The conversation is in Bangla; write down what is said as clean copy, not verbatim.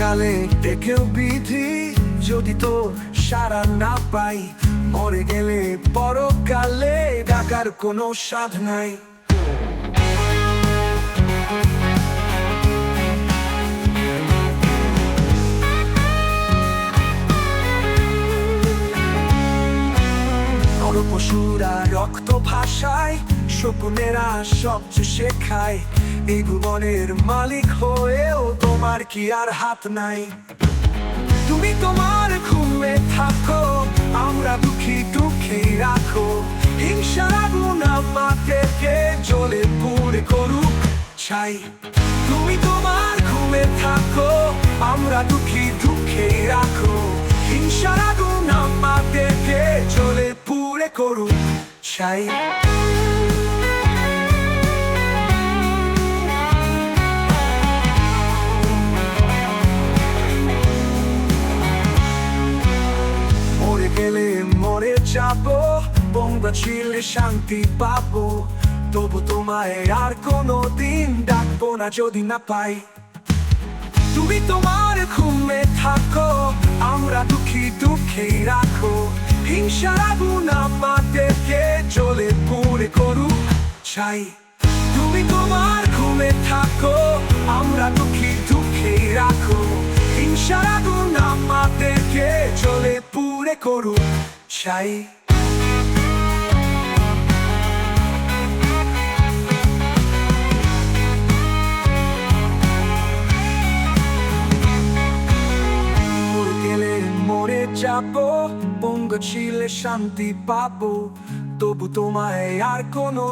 সকালে ডেকেও বিধি, যদি তোর সাড়া না পাই, মরে গেলে পরকালে ডাকার কোনো স্বাদ নাই। পশুরা রক্ত ভাষায়, শকুনেরা সবচেয়ে শেখায়, এই ভুবনের মালিক হয়েও তোমার কি আর হাত নাই? তুমি তোমার ঘুমে থাকো, আমরা দুঃখী দুঃখী রাখো, হিংসার আগুন আমাদেরকে জ্বলে পুড়ে করুক ছাই। তুমি তোমার ঘুমে থাকো, আমরা দুঃখী দুঃখী রাখো, হিংসার আগুন আমাদেরকে জ্বলে পুড়ে করুক ছাই। মরে গেলে মরে যাবো, বন্ধা ছিলে শান্তি পাবো, তবু তোমায় আর কোনো দিন ডাকবো না যদি না পাই। তুমি তোমার ঘুমে থাকো, আমরা দুঃখী দুঃখী রাখো, হিংসার আগুন আমাদেরকে জ্বলে পুড়ে করুক ছাই। তুমি তোমার ঘুমে থাকো, আমরা দুঃখী দুঃখী রাখো, হিংসার আগুন আমাদেরকে জ্বলে পুড়ে করুক ছাই। মরে যাবো, বন্ধ ছিলে শান্তি পাবো, তবু তোমায় আর কোনো